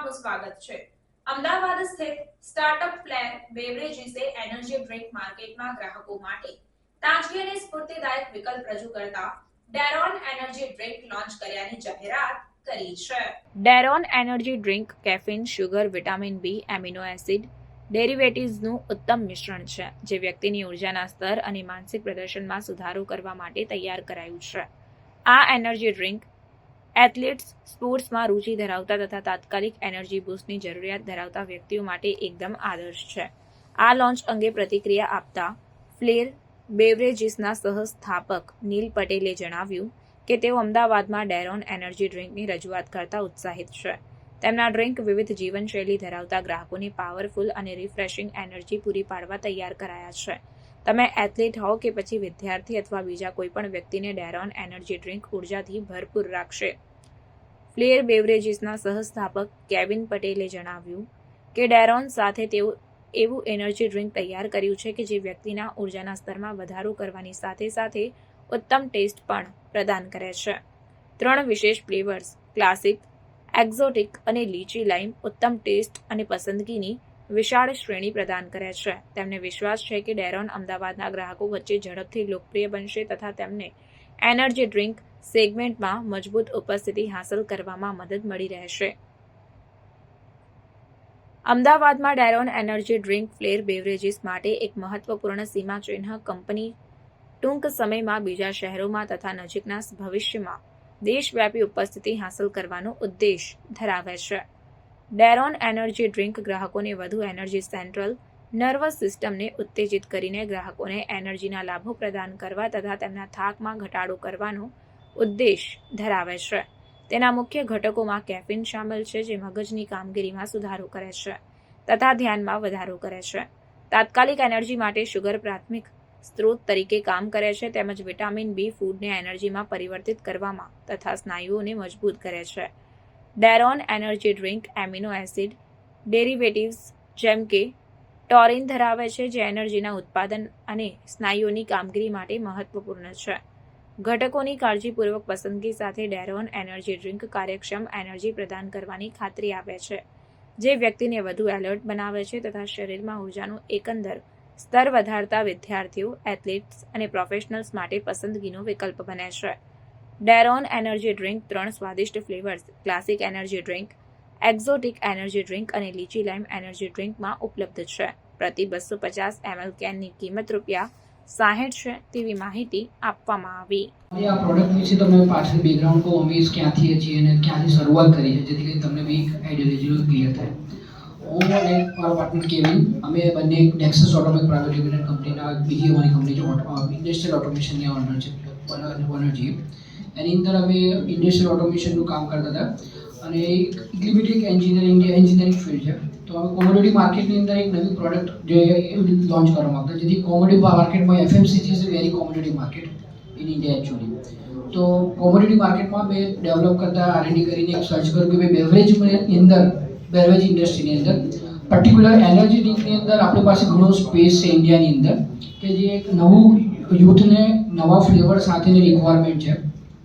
આપનું સ્વાગત છે। અમદાવાદ સ્થિત સ્ટાર્ટઅપ ફ્લેર બેવરેજીસે એનર્જી ડ્રિંક માર્કેટમાં ગ્રાહકો માટે તાજગી અને સ્ફૂર્તિદાયક વિકલ્પ રજૂ કરતા ડેરોન એનર્જી ડ્રિંક લોન્ચ કર્યાની જાહેરાત કરી છે। Deron energy drink caffeine, sugar, vitamin B, amino acid, ડેરિવેટિવ્સનું ઉત્તમ મિશ્રણ છે, જે વ્યક્તિની ઉર્જાના સ્તર અને માનસિક પ્રદર્શનમાં સુધારો કરવા માટે તૈયાર કરાયું છે। આ એનર્જી ડ્રિંક એથ્લેટ્સ, સ્પોર્ટ્સમાં રુચિ ધરાવતા તથા તાત્કાલિક એનર્જી બૂસ્ટની જરૂરિયાત ધરાવતા વ્યક્તિઓ માટે એકદમ આદર્શ છે। આ લોન્ચ અંગે પ્રતિક્રિયા આપતા ફ્લેર બેવરેજીસના સહ-સ્થાપક નીલ પટેલે જણાવ્યું કે તેઓ અમદાવાદમાં ડેરોન એનર્જી ડ્રિંકની રજૂઆત કરતા ઉત્સાહિત છે। તેમના ડ્રિંક વિવિધ જીવનશૈલી ધરાવતા ગ્રાહકોને પાવરફુલ અને રિફ્રેશિંગ એનર્જી પૂરી પાડવા તૈયાર કરાયા છે। તમે એથ્લેટ હો કે પછી વિદ્યાર્થી અથવા બીજા કોઈપણ વ્યક્તિને ડેરોન એનર્જી ડ્રિંક ઉર્જાથી ભરપૂર રાખશે। ફ્લેર બેવરેજીસના સહ-સ્થાપક કેવિન પટેલે જણાવ્યું કે ડેરોન સાથે તેઓ એવું એનર્જી ડ્રિંક તૈયાર કર્યું છે કે જે વ્યક્તિના ઉર્જાના સ્તરમાં વધારો કરવાની સાથે સાથે ઉત્તમ ટેસ્ટ પણ પ્રદાન કરે છે। 3 વિશેષ ફ્લેવર્સ ક્લાસિક, એક્ઝોટિક અને લીચી લાઇમ ઉત્તમ ટેસ્ટ અને પસંદગીની વિશાળ શ્રેણી પ્રદાન કરે છે। તેમને વિશ્વાસ છે કે ડેરોન અમદાવાદના ગ્રાહકો વચ્ચે ઝડપથી લોકપ્રિય બનશે તથા તેમને એનર્જી ડ્રિંક સેગમેન્ટમાં મજબૂત ઉપસ્થિતિ હાંસલ કરવામાં મદદ મળી રહેશે। અમદાવાદમાં ડેરોન એનર્જી ડ્રિંક ફ્લેર બેવરેજીસ માટે એક મહત્વપૂર્ણ સીમાચિહ્ન કંપની ટૂંક સમયમાં બીજા શહેરોમાં તથા નજીકના ભવિષ્યમાં દેશવ્યાપી ઉપસ્થિતિ હાંસલ કરવાનો ઉદ્દેશ ધરાવે છે। ડેરોન એનર્જી ડ્રિંક ગ્રાહકોને વધુ એનર્જી સેન્ટ્રલ નર્વસ સિસ્ટમને ઉત્તેજિત કરીને ગ્રાહકોને એનર્જીના લાભો પ્રદાન કરવા તથા તેમના થાકમાં ઘટાડો કરવાનો ઉદ્દેશ ધરાવે છે। તેના મુખ્ય ઘટકોમાં કેફીન શામેલ છે, જે મગજની કામગીરીમાં સુધારો કરે છે તથા ધ્યાનમાં વધારો કરે છે। તાત્કાલિક એનર્જી માટે શુગર પ્રાથમિક સ્ત્રોત તરીકે કામ કરે છે તેમજ વિટામિન બી ફૂડને એનર્જીમાં પરિવર્તિત કરવામાં તથા સ્નાયુઓને મજબૂત કરે છે। Deron energy drink amino acid derivatives જેમ કે ટોરિન ધરાવે છે, જે એનર્જીના ઉત્પાદન અને સ્નાયુઓની કામગીરી માટે મહત્વપૂર્ણ છે। ઘટકોની કાળજીપૂર્વક પસંદગી સાથે ડેરોન એનર્જી ડ્રિંક કાર્યક્ષમ એનર્જી પ્રદાન કરવાની ખાતરી આપે છે, જે વ્યક્તિને વધુ એલર્ટ બનાવે છે તથા શરીરમાં ઉર્જાનું એકંદર સ્તર વધારતા વિદ્યાર્થીઓ, એથ્લેટ્સ અને પ્રોફેશનલ્સ માટે પસંદગીનો વિકલ્પ બને છે। ડેરોન એનર્જી ડ્રિંક 3 સ્વાદિષ્ટ flavours classic energy drink, exotic energy drink અને લીચી લાઇમ એનર્જી ડ્રિંકમાં ઉપલબ્ધ છે। પ્રતિ 250 ml કેનની કિંમત ₹60 છે તેવી માહિતી આપવામાં આવી। આ પ્રોડક્ટ વિશે તમે પાછળ બેકગ્રાઉન્ડ કહો, અમે ક્યાંથી છીએ અને ક્યાંથી શરૂઆત કરી છે, જેથી કરીને તમને બી આઈડિયોલોજી ક્લિયર થાય। હું અને મારો પાર્ટનર કેવિન, અમે બંને નેક્સસ ઓટોમેટિક પ્રાઇવેટ લિમિટેડ કંપનીના બીજી અમારી કંપની છે ઇન્ડસ્ટ્રીયલ ઓટોમેશનની ઓનર છે છીએ। એની અંદર અમે ઇન્ડસ્ટ્રીયલ ઓટોમેશનનું કામ કરતા હતા અને એટલી બધી એન્જિનિયરિંગ ફિલ્ડ છે, તો અમે કોમોડિટી માર્કેટની અંદર એક નવી પ્રોડક્ટ જે લોન્ચ કરવા માંગતા, જેથી કોમોડિટી માર્કેટમાં FMCG is very commodity market in India actually. તો કોમોડિટી માર્કેટમાં મેં ડેવલપ કરતા R&D કરીને એક સર્ચ કર્યું કે ભાઈ બેવરેજ ઇન્ડસ્ટ્રીની અંદર પર્ટિક્યુલર એનર્જી ડ્રિંકની અંદર આપણી પાસે ઘણો સ્પેસ છે ઇન્ડિયાની અંદર, કે જે એક નવું યુથને નવા ફ્લેવર સાથેની રિક્વાયરમેન્ટ છે,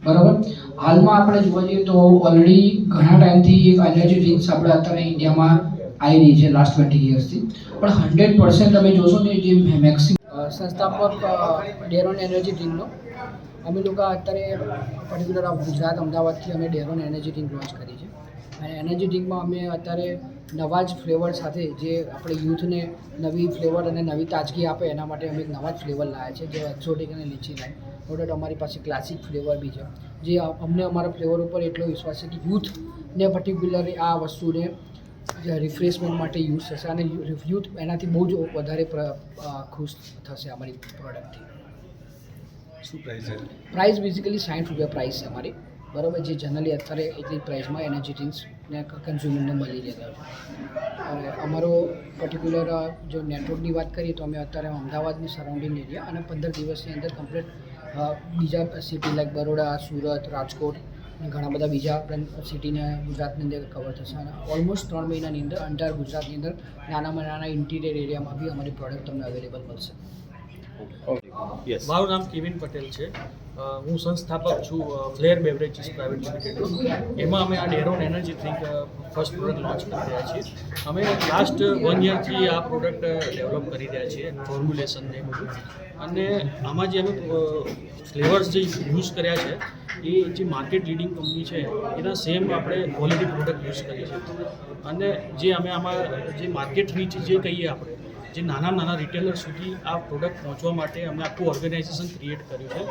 બરાબર। હાલમાં આપણે જોવા જઈએ તો ઓલરેડી ઘણા ટાઈમથી એક એનર્જી ડ્રિંક્સ આપણે અત્યારે ઇન્ડિયામાં આવી રહી છે લાસ્ટ 20 યર્સથી, પણ 100% તમે જોશો ને જે મેક્સિમમ સંસ્થાપક ડેરોન એનર્જી ડ્રિંકનો અમે લોકો અત્યારે પર્ટિક્યુલર ગુજરાત અમદાવાદથી અમે ડેરોન એનર્જી ડ્રિંક લોન્ચ કરી છે। અને એનર્જી ડ્રિંકમાં અમે અત્યારે નવા જ ફ્લેવર સાથે જે આપણે યુથને નવી ફ્લેવર અને નવી તાજગી આપે એના માટે અમે એક નવા જ ફ્લેવર લાવ્યા છે, જે એક્ઝોટિક અને લીચી લાઈમ પ્રોડક્ટ અમારી પાસે ક્લાસિક ફ્લેવર બી છે, જે અમને અમારા ફ્લેવર ઉપર એટલો વિશ્વાસ છે કે યુથને પર્ટિક્યુલરલી આ વસ્તુને રિફ્રેશમેન્ટ માટે યુઝ થશે અને યુથ એનાથી બહુ જ વધારે ખુશ થશે અમારી પ્રોડક્ટથી। શું પ્રાઇસ છે? પ્રાઇસ બેઝિકલી ₹60 પ્રાઇસ છે અમારી, બરાબર, જે જનરલી અત્યારે એટલી પ્રાઇસમાં એનર્જી ડ્રિંક્સને કન્ઝ્યુમરને મળી રહેતા છે। અને અમારો પર્ટિક્યુલર જો નેટવર્કની વાત કરીએ તો અમે અત્યારે અમદાવાદની સરાઉન્ડિંગ એરિયા અને 15 દિવસની અંદર કમ્પ્લીટ બીજા સિટી લાઈક બરોડા, સુરત, રાજકોટ અને ઘણા બધા બીજા સિટીને ગુજરાતની અંદર કવર થશે અને ઓલમોસ્ટ 3 મહિનાની અંદર અંટાર ગુજરાતની અંદર નાનામાં નાના ઇન્ટિરિયર એરિયામાં બી અમારી પ્રોડક્ટ તમને અવેલેબલ મળશે। યસ, મારું નામ કેવિન પટેલ છે। હું સંસ્થાપક છું ફ્લેર બેવરેજીસ પ્રાઇવેટ લિમિટેડનો. એમાં અમે આ ડેરોન energy drink first product launch કરી રહ્યા છીએ. અમે લાસ્ટ 1 યરથી આ પ્રોડક્ટ ડેવલપ કરી રહ્યા છીએ, ફોર્મ્યુલેશન ને બધું. અને આમાં જે અમે ફ્લેવર્સ જે યુઝ કર્યા છે એ જે માર્કેટ લીડિંગ કંપની છે એના સેમ આપણે ક્વોલિટી પ્રોડક્ટ યુઝ કરીએ છીએ. અને જે અમે આમાં જે માર્કેટ રીચ જે કહીએ આપણે, જે નાના રિટેલર સુધી આ પ્રોડક્ટ પહોંચવા માટે અમે આખું ઓર્ગેનાઇઝેશન ક્રિએટ કર્યું છે.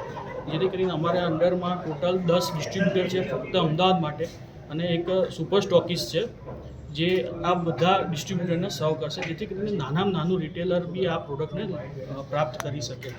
જેથી કરીને અમારા અંડરમાં ટોટલ 10 ડિસ્ટ્રીબ્યુટર છે ફક્ત અમદાવાદ માટે, અને એક સુપર સ્ટોકિસ્ટ છે જે આ બધા ડિસ્ટ્રીબ્યુટરને સર્વ કરશે, જેથી કરીને નાનું રિટેલર બી આ પ્રોડક્ટને પ્રાપ્ત કરી શકે.